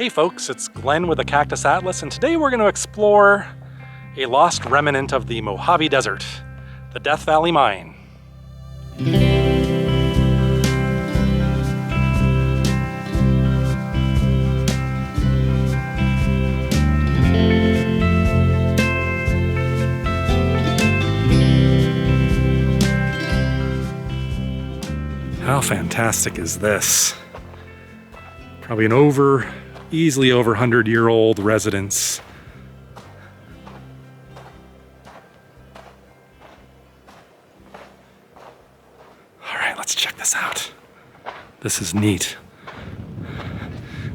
Hey folks, it's Glenn with the Cactus Atlas, and today we're going to explore a lost remnant of the Mojave Desert, the Death Valley Mine. How fantastic is this? Probably an easily over 100-year-old residence. All right, let's check this out. This is neat.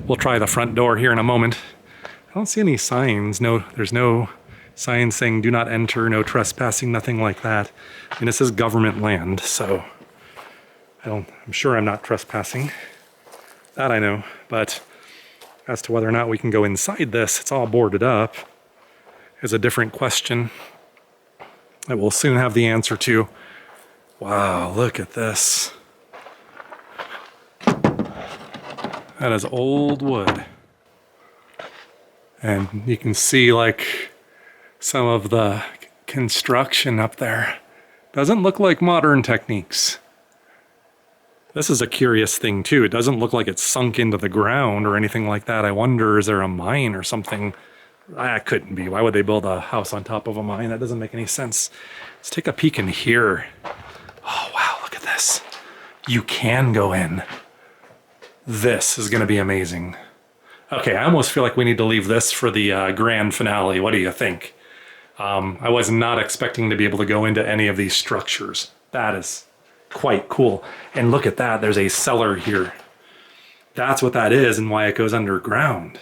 We'll try the front door here in a moment. I don't see any signs. No, there's no signs saying do not enter, no trespassing, nothing like that. I mean, this is government land, so I'm sure I'm not trespassing. That I know, but as to whether or not we can go inside this, it's all boarded up, is a different question that we'll soon have the answer to. Wow, look at this. That is old wood. And you can see like some of the construction up there. Doesn't look like modern techniques. This is a curious thing too. It doesn't look like it's sunk into the ground or anything like that. I wonder, is there a mine or something? That couldn't be. Why would they build a house on top of a mine? That doesn't make any sense. Let's take a peek in here. Oh wow, look at this. You can go in. This is gonna be amazing. Okay, I almost feel like we need to leave this for the grand finale. What do you think? I was not expecting to be able to go into any of these structures. That is quite cool. And look at that, there's a cellar here. That's what that is and why it goes underground.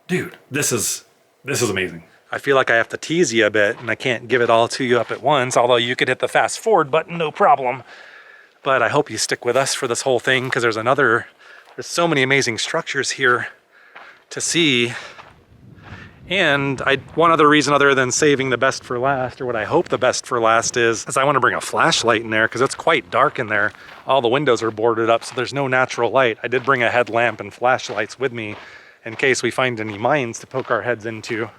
Dude, this is amazing. I feel like I have to tease you a bit and I can't give it all to you up at once, although you could hit the fast forward button, no problem. But I hope you stick with us for this whole thing because there's so many amazing structures here to see. And one other reason other than saving the best for last, or what I hope the best for last is I want to bring a flashlight in there because it's quite dark in there. All the windows are boarded up, so there's no natural light. I did bring a headlamp and flashlights with me in case we find any mines to poke our heads into.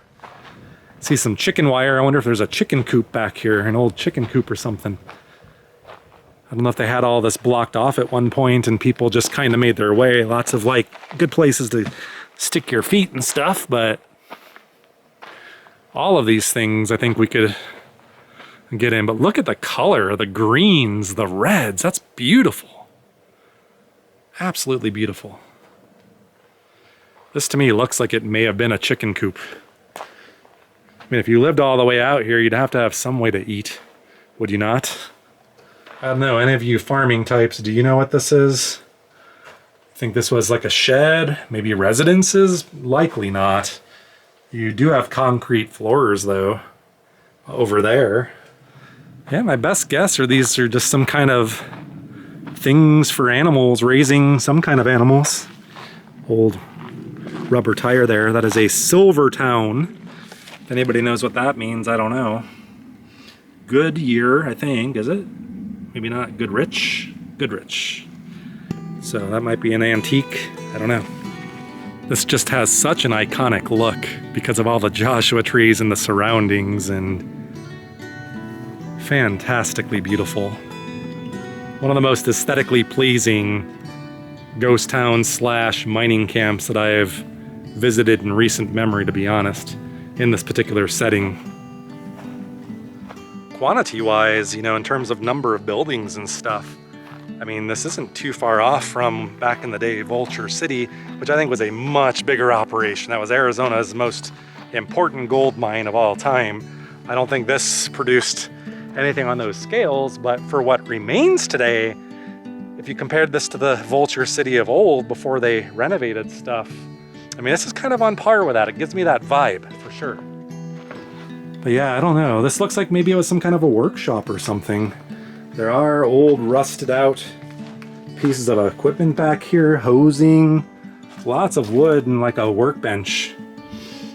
See some chicken wire. I wonder if there's a chicken coop back here, an old chicken coop or something. I don't know if they had all this blocked off at one point and people just kind of made their way. Lots of like good places to stick your feet and stuff, but all of these things I think we could get in, but look at the color, the greens, the reds, that's beautiful. Absolutely beautiful. This to me looks like it may have been a chicken coop. I mean, if you lived all the way out here, you'd have to have some way to eat, would you not? I don't know, any of you farming types, do you know what this is? I think this was like a shed, maybe residences? Likely not. You do have concrete floors though, over there. Yeah, my best guess are these are just some kind of things for animals, raising some kind of animals. Old rubber tire there. That is a silver town. If anybody knows what that means, I don't know. Goodyear, I think, is it? Maybe not Goodrich? Goodrich. So that might be an antique, I don't know. This just has such an iconic look because of all the Joshua trees and the surroundings, and fantastically beautiful. One of the most aesthetically pleasing ghost towns / mining camps that I have visited in recent memory, to be honest, in this particular setting. Quantity-wise, in terms of number of buildings and stuff, I mean, this isn't too far off from back in the day Vulture City, which I think was a much bigger operation. That was Arizona's most important gold mine of all time. I don't think this produced anything on those scales, but for what remains today, if you compared this to the Vulture City of old before they renovated stuff, I mean, this is kind of on par with that. It gives me that vibe for sure. But yeah, I don't know. This looks like maybe it was some kind of a workshop or something. There are old rusted out pieces of equipment back here, hosing, lots of wood and like a workbench.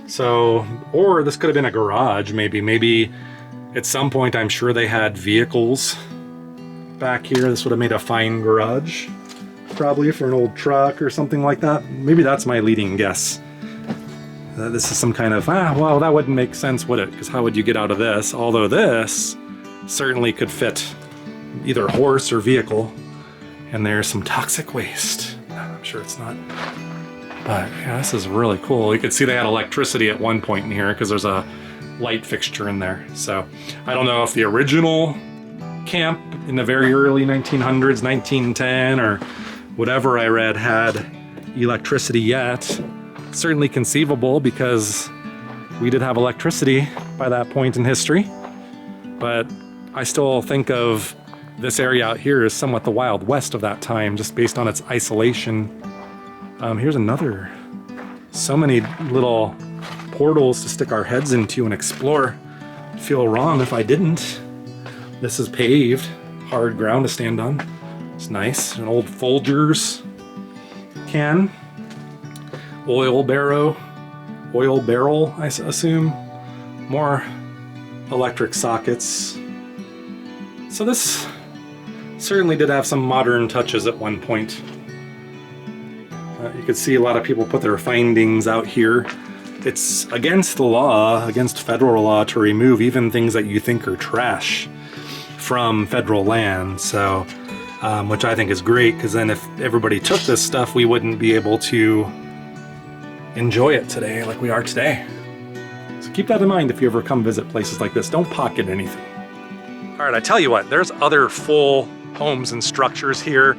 So, or this could have been a garage maybe at some point I'm sure they had vehicles back here. This would have made a fine garage. probably, for an old truck or something like that. Maybe that's my leading guess. This is some kind of, well, that wouldn't make sense, would it? Because how would you get out of this? Although this certainly could fit either horse or vehicle. And there's some toxic waste. I'm sure it's not. But yeah, this is really cool. You could see they had electricity at one point in here because there's a light fixture in there. So I don't know if the original camp in the very early 1900s, 1910 or whatever I read had electricity yet. Certainly conceivable because we did have electricity by that point in history. But I still think of this area out here as somewhat the Wild West of that time, just based on its isolation. Here's another. So many little portals to stick our heads into and explore. I'd feel wrong if I didn't. This is paved, hard ground to stand on. It's nice. An old Folgers can. Oil barrel, I assume. More electric sockets. So this certainly did have some modern touches at one point. You could see a lot of people put their findings out here. It's against the law, against federal law, to remove even things that you think are trash from federal land. So, which I think is great, because then if everybody took this stuff, we wouldn't be able to enjoy it today like we are today. So keep that in mind if you ever come visit places like this. Don't pocket anything. All right, I tell you what, there's other full homes and structures here.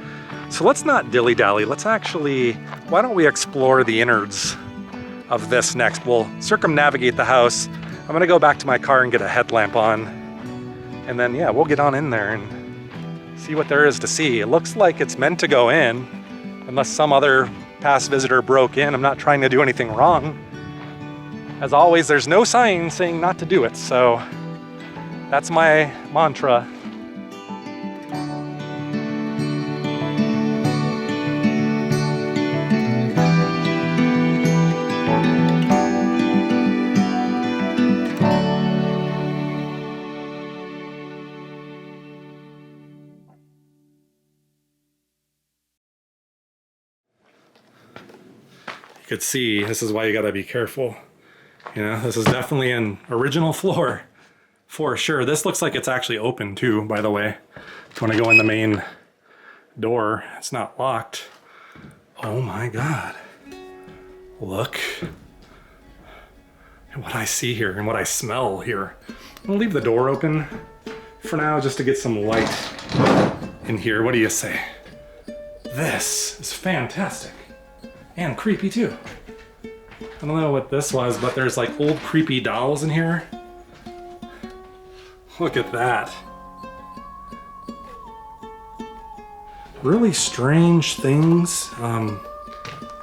So let's not dilly-dally. Let's actually, why don't we explore the innards of this next? We'll circumnavigate the house. I'm gonna go back to my car and get a headlamp on. And then, yeah, we'll get on in there and see what there is to see. It looks like it's meant to go in, unless some other past visitor broke in. I'm not trying to do anything wrong. As always, there's no sign saying not to do it, so that's my mantra. You could see, this is why you gotta be careful. You know, this is definitely an original floor for sure. This looks like it's actually open too, by the way. When I go in the main door, it's not locked. Oh my God. Look at what I see here and what I smell here. I'm gonna leave the door open for now just to get some light in here. What do you say? This is fantastic. And creepy too. I don't know what this was, but there's like old creepy dolls in here. Look at that. Really strange things.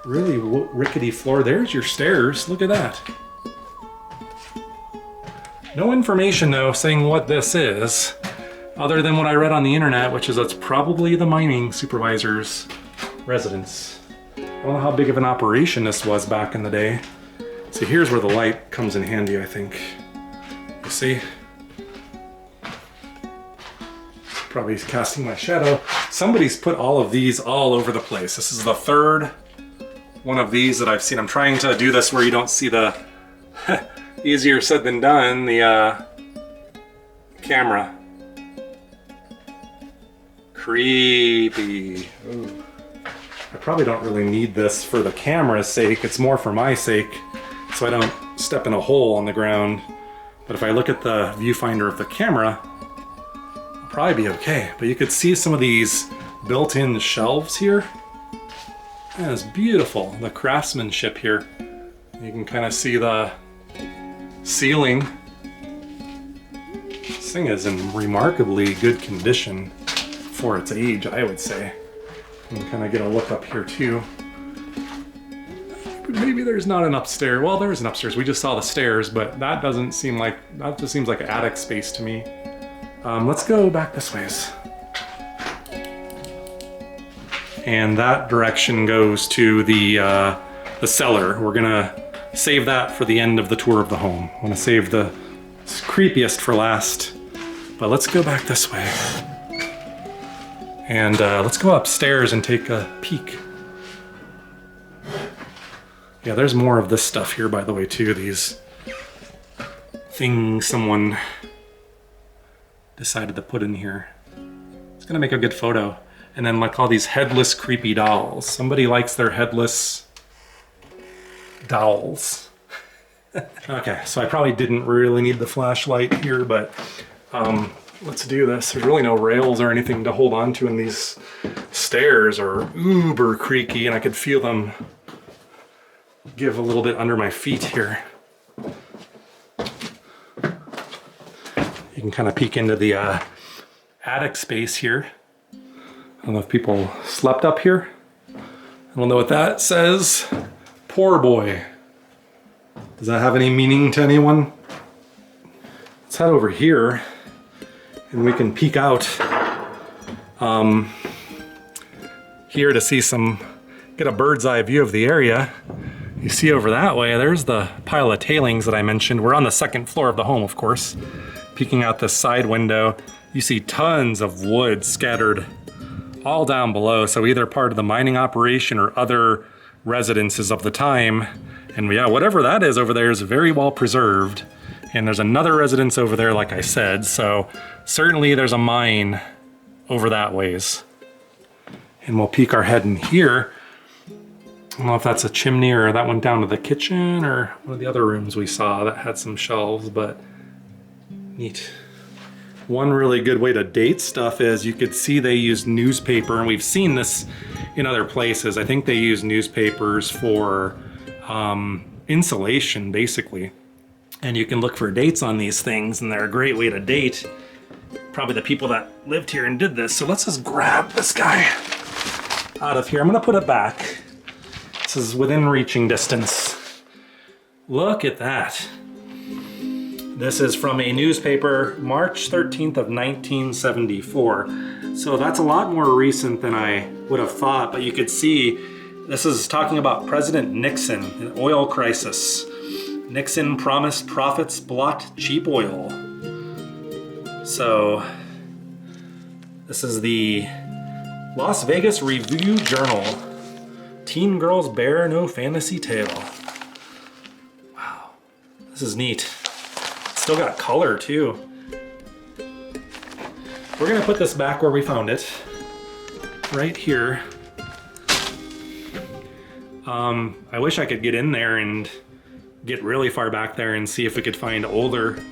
Really rickety floor. There's your stairs. Look at that. No information though saying what this is, other than what I read on the internet, which is it's probably the mining supervisor's residence. I don't know how big of an operation this was back in the day. So here's where the light comes in handy, I think. You see? Probably casting my shadow. Somebody's put all of these all over the place. This is the third one of these that I've seen. I'm trying to do this where you don't see the easier said than done, the camera. Creepy. Ooh. I probably don't really need this for the camera's sake. It's more for my sake, so I don't step in a hole on the ground. But if I look at the viewfinder of the camera, I'll probably be okay. But you could see some of these built-in shelves here. That is beautiful, the craftsmanship here. You can kind of see the ceiling. This thing is in remarkably good condition for its age, I would say. You can kind of get a look up here too. Maybe there's not an upstairs. Well, there is an upstairs. We just saw the stairs, but that doesn't seem like, that just seems like attic space to me. Let's go back this ways. And that direction goes to the cellar. We're gonna save that for the end of the tour of the home. I wanna save the creepiest for last, but let's go back this way. And let's go upstairs and take a peek. Yeah, there's more of this stuff here, by the way, too. These things someone decided to put in here. It's gonna make a good photo. And then like all these headless creepy dolls. Somebody likes their headless dolls. Okay, so I probably didn't really need the flashlight here, but let's do this. There's really no rails or anything to hold on to, and these stairs are uber creaky, and I could feel them give a little bit under my feet here. You can kind of peek into the attic space here. I don't know if people slept up here. I don't know what that says. Poor boy. Does that have any meaning to anyone? Let's head over here and we can peek out here to see get a bird's eye view of the area. You see over that way, there's the pile of tailings that I mentioned. We're on the second floor of the home, of course. Peeking out this side window, you see tons of wood scattered all down below. So either part of the mining operation or other residences of the time. And yeah, whatever that is over there is very well preserved. And there's another residence over there, like I said. So certainly there's a mine over that ways. And we'll peek our head in here. I don't know if that's a chimney or that went down to the kitchen or one of the other rooms we saw that had some shelves, but neat. One really good way to date stuff is you could see they use newspaper, and we've seen this in other places. I think they use newspapers for insulation, basically. And you can look for dates on these things, and they're a great way to date probably the people that lived here and did this. So let's just grab this guy out of here. I'm gonna put it back. This is within reaching distance. Look at that. This is from a newspaper, March 13th of 1974. So that's a lot more recent than I would have thought, but you could see this is talking about President Nixon, an oil crisis. Nixon promised profits blot cheap oil. So this is the Las Vegas Review Journal. Teen girls bear no fantasy tale. Wow, this is neat. Still got color too. We're gonna put this back where we found it, right here. I wish I could get in there and get really far back there and see if we could find older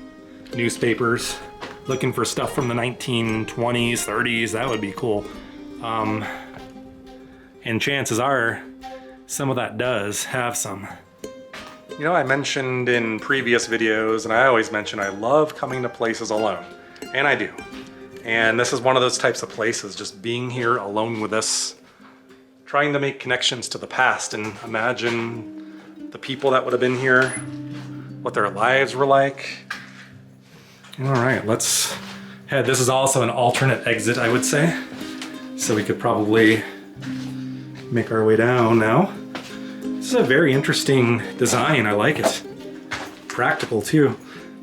newspapers. Looking for stuff from the 1920s, 30s, that would be cool. And chances are, some of that does have some. You know, I mentioned in previous videos, and I always mention I love coming to places alone, and I do. And this is one of those types of places, just being here alone with this, trying to make connections to the past and imagine the people that would have been here, what their lives were like. All right, let's head. This is also an alternate exit, I would say. So we could probably make our way down now. This is a very interesting design. I like it. Practical too.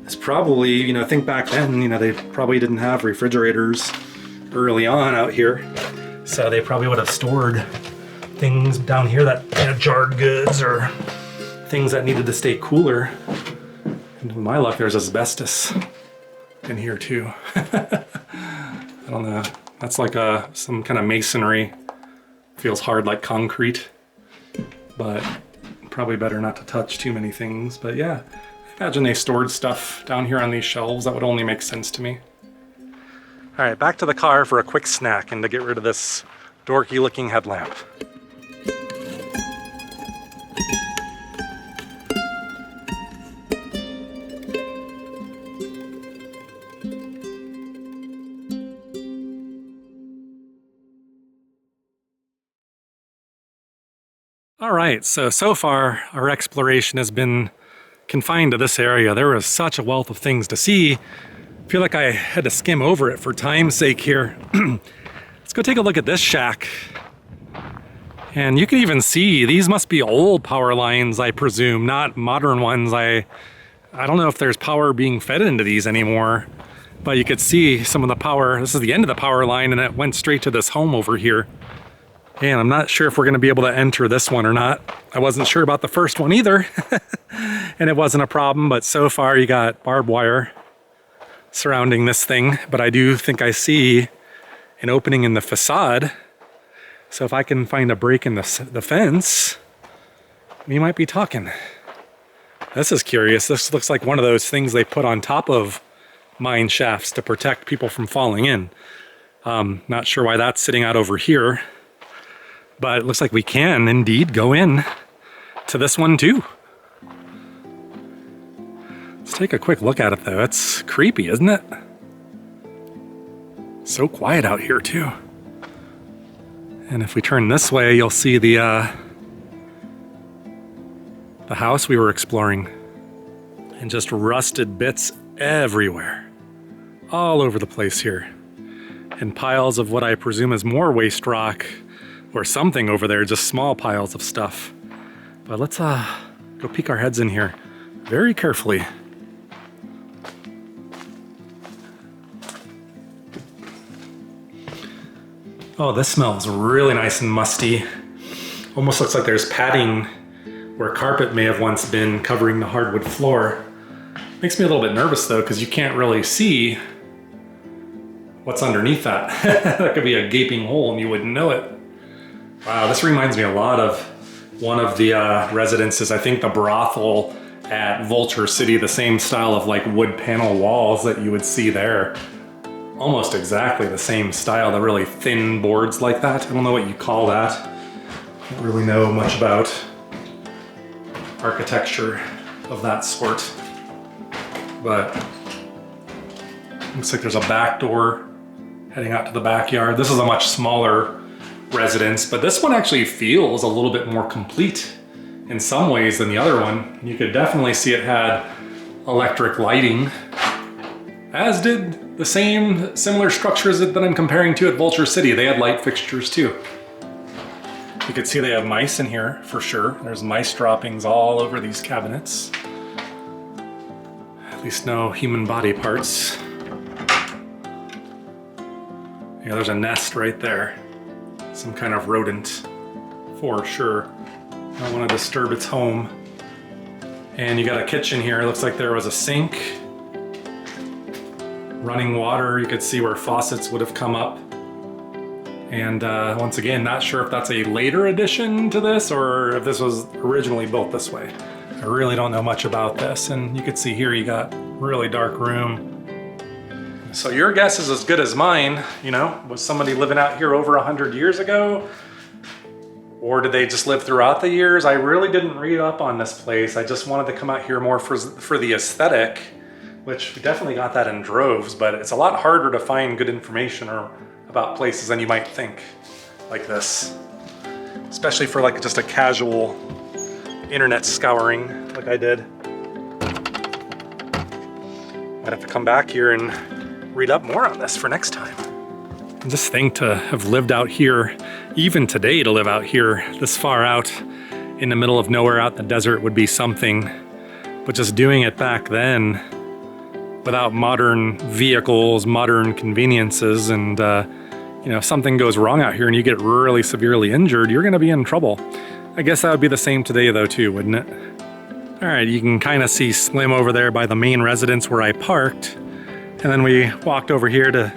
It's probably, you know, think back then, you know, they probably didn't have refrigerators early on out here. So they probably would have stored things down here that, you know, jarred goods or things that needed to stay cooler. And with my luck, there's asbestos in here too. I don't know. That's like some kind of masonry. Feels hard like concrete, but probably better not to touch too many things. But yeah, I imagine they stored stuff down here on these shelves. That would only make sense to me. All right, back to the car for a quick snack and to get rid of this dorky looking headlamp. All right, so far our exploration has been confined to this area. There was such a wealth of things to see. I feel like I had to skim over it for time's sake here. Let's go take a look at this shack. And you can even see these must be old power lines, I presume, not modern ones. I don't know if there's power being fed into these anymore. But you could see some of the power. This is the end of the power line, and it went straight to this home over here. And I'm not sure if we're going to be able to enter this one or not. I wasn't sure about the first one either. And it wasn't a problem, but so far you got barbed wire surrounding this thing. But I do think I see an opening in the facade. So if I can find a break in the fence, we might be talking. This is curious. This looks like one of those things they put on top of mine shafts to protect people from falling in. Not sure why that's sitting out over here, but it looks like we can indeed go in to this one too. Let's take a quick look at it though. It's creepy, isn't it? So quiet out here too. And if we turn this way, you'll see the house we were exploring, and just rusted bits everywhere, all over the place here, and piles of what I presume is more waste rock or something over there, just small piles of stuff. But let's go peek our heads in here very carefully. Oh, this smells really nice and musty. Almost looks like there's padding where carpet may have once been covering the hardwood floor. Makes me a little bit nervous though, because you can't really see what's underneath that. That could be a gaping hole and you wouldn't know it. Wow, this reminds me a lot of one of the residences, I think the brothel at Vulture City, the same style of like wood panel walls that you would see there. Almost exactly the same style, the really thin boards like that. I don't know what you call that. I don't really know much about architecture of that sort. But looks like there's a back door heading out to the backyard. This is a much smaller residence, but this one actually feels a little bit more complete in some ways than the other one. You could definitely see it had electric lighting, as did the similar structures that I'm comparing to at Vulture City. They had light fixtures too. You could see they have mice in here for sure. There's mice droppings all over these cabinets. At least no human body parts. Yeah, there's a nest right there. Some kind of rodent for sure. Don't want to disturb its home. And you got a kitchen here. It looks like there was a sink. Running water, you could see where faucets would have come up. And once again, not sure if that's a later addition to this or if this was originally built this way. I really don't know much about this. And you can see here you got really dark room. So your guess is as good as mine. You know, was somebody living out here over 100 years ago? Or did they just live throughout the years? I really didn't read up on this place. I just wanted to come out here more for the aesthetic, which we definitely got that in droves, but it's a lot harder to find good information about places than you might think like this. Especially for like just a casual internet scouring like I did. Might have to come back here and read up more on this for next time. This thing to have lived out here, even today to live out here this far out in the middle of nowhere out in the desert would be something. But just doing it back then without modern vehicles, modern conveniences, and you know, if something goes wrong out here and you get really severely injured, you're gonna be in trouble. I guess that would be the same today though too, wouldn't it? All right, you can kind of see Slim over there by the main residence where I parked. And then we walked over here to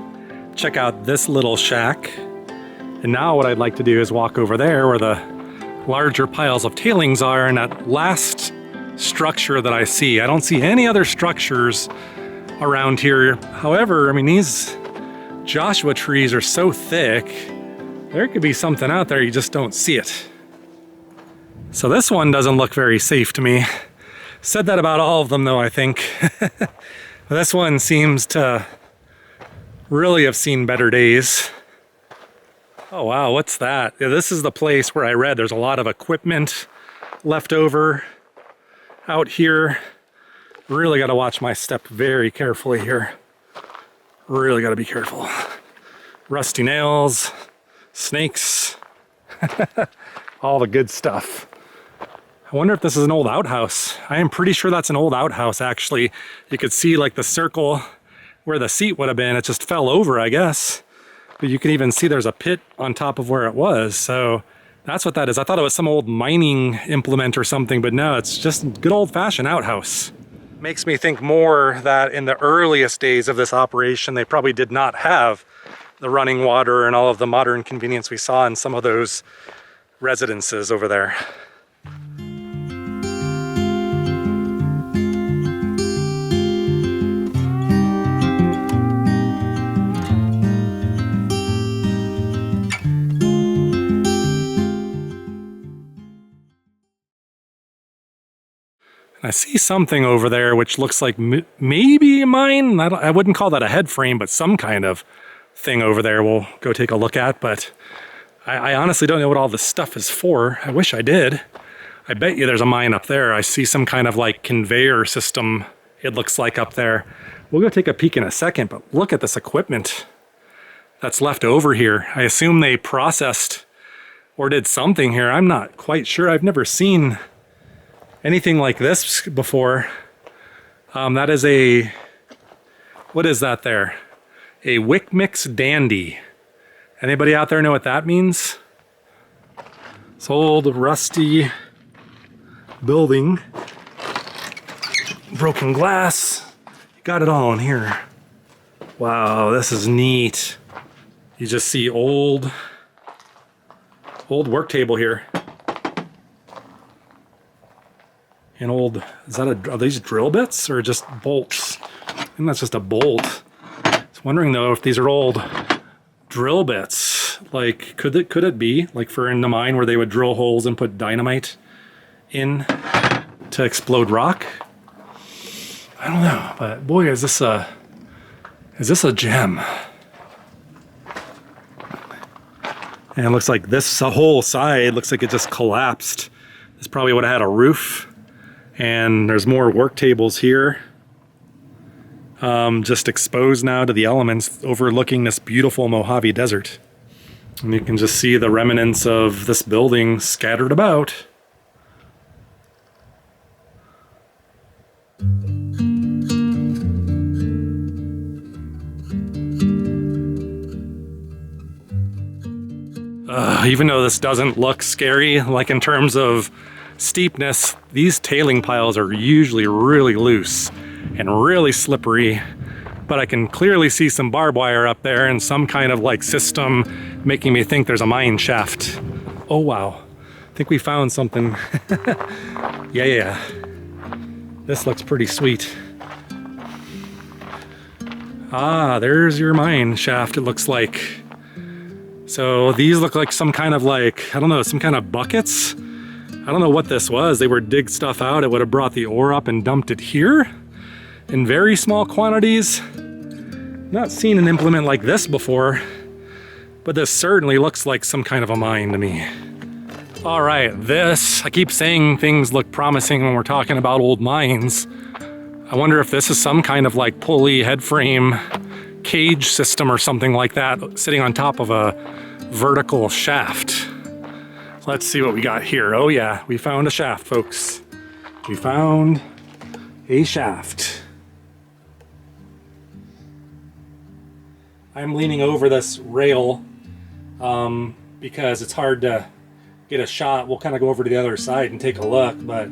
check out this little shack. And now what I'd like to do is walk over there where the larger piles of tailings are, and that last structure that I see. I don't see any other structures around here. However, I mean, these Joshua trees are so thick, there could be something out there, you just don't see it. So this one doesn't look very safe to me. Said that about all of them though, I think. This one seems to really have seen better days. Oh wow, what's that? Yeah, this is the place where I read there's a lot of equipment left over out here. Really got to watch my step very carefully here. Really got to be careful. Rusty nails, snakes, all the good stuff. I wonder if this is an old outhouse. I am pretty sure that's an old outhouse actually. You could see like the circle where the seat would have been. It just fell over, I guess. But you can even see there's a pit on top of where it was. So that's what that is. I thought it was some old mining implement or something, but no, it's just good old-fashioned outhouse. Makes me think more that in the earliest days of this operation, they probably did not have the running water and all of the modern convenience we saw in some of those residences over there. I see something over there which looks like maybe a mine. I wouldn't call that a head frame, but some kind of thing over there we'll go take a look at. But I honestly don't know what all this stuff is for. I wish I did. I bet you there's a mine up there. I see some kind of like conveyor system, it looks like, up there. We'll go take a peek in a second, but look at this equipment that's left over here. I assume they processed or did something here. I'm not quite sure. I've never seen anything like this before. That is a, what is that there? A wick mix dandy. Anybody out there know what that means? This old rusty building. Broken glass. You got it all in here. Wow, this is neat. You just see old work table here. And old, are these drill bits or just bolts? I think that's just a bolt. I was wondering though if these are old drill bits. Like, could it be like for in the mine where they would drill holes and put dynamite in to explode rock? I don't know, but boy, is this a gem. And it looks like this whole side looks like it just collapsed. This probably would have had a roof. And there's more work tables here. Just exposed now to the elements, overlooking this beautiful Mojave Desert. And you can just see the remnants of this building scattered about. Even though this doesn't look scary, like in terms of steepness, these tailing piles are usually really loose and really slippery, but I can clearly see some barbed wire up there and some kind of like system making me think there's a mine shaft. Oh wow, I think we found something. Yeah. This looks pretty sweet. Ah, there's your mine shaft, it looks like. So these look like some kind of like, I don't know, some kind of buckets. I don't know what this was. They would dig stuff out. It would have brought the ore up and dumped it here in very small quantities. Not seen an implement like this before, but this certainly looks like some kind of a mine to me. All right, I keep saying things look promising when we're talking about old mines. I wonder if this is some kind of like pulley head frame cage system or something like that sitting on top of a vertical shaft. Let's see what we got here. Oh yeah, we found a shaft, folks. We found a shaft. I'm leaning over this rail because it's hard to get a shot. We'll kind of go over to the other side and take a look, but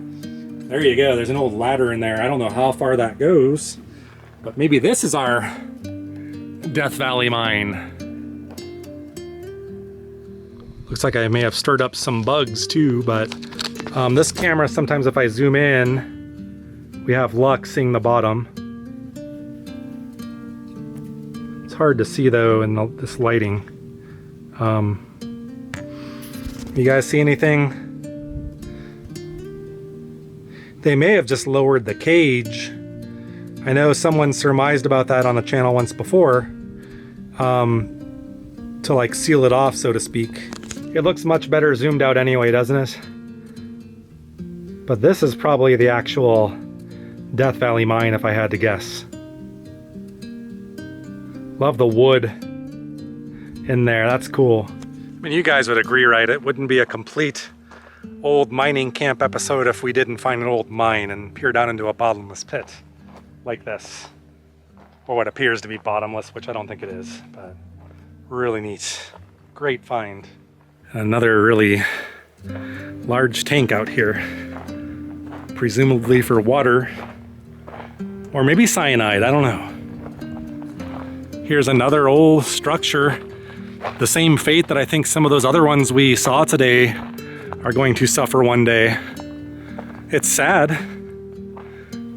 there you go. There's an old ladder in there. I don't know how far that goes, but maybe this is our Death Valley mine. Looks like I may have stirred up some bugs too, but this camera, sometimes if I zoom in, we have luck seeing the bottom. It's hard to see though in this lighting. You guys see anything? They may have just lowered the cage. I know someone surmised about that on the channel once before, to like seal it off, so to speak. It looks much better zoomed out anyway, doesn't it? But this is probably the actual Death Valley mine if I had to guess. Love the wood in there, that's cool. I mean, you guys would agree, right? It wouldn't be a complete old mining camp episode if we didn't find an old mine and peer down into a bottomless pit like this. or what appears to be bottomless, which I don't think it is, but really neat. Great find. Another really large tank out here, presumably for water, or maybe cyanide, I don't know. Here's another old structure, the same fate that I think some of those other ones we saw today are going to suffer one day. It's sad,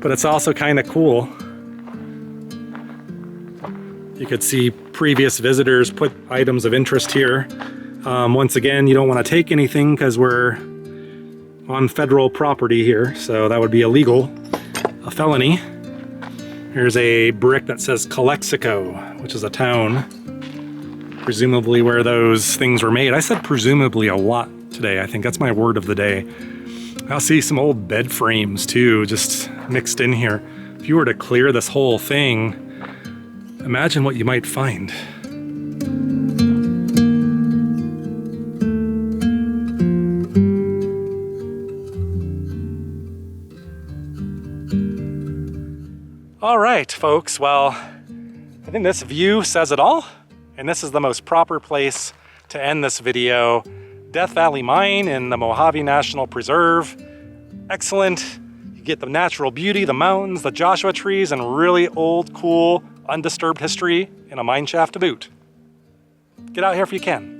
but it's also kind of cool. You could see previous visitors put items of interest here. Once again, you don't want to take anything because we're on federal property here, so that would be illegal, a felony. Here's a brick that says Calexico, which is a town, presumably where those things were made. I said presumably a lot today. I think that's my word of the day. I'll see some old bed frames too, just mixed in here. If you were to clear this whole thing, imagine what you might find. All right, folks, well, I think this view says it all, and this is the most proper place to end this video. Death Valley Mine in the Mojave National Preserve. Excellent. You get the natural beauty, the mountains, the Joshua trees, and really old, cool, undisturbed history in a mine shaft to boot. Get out here if you can.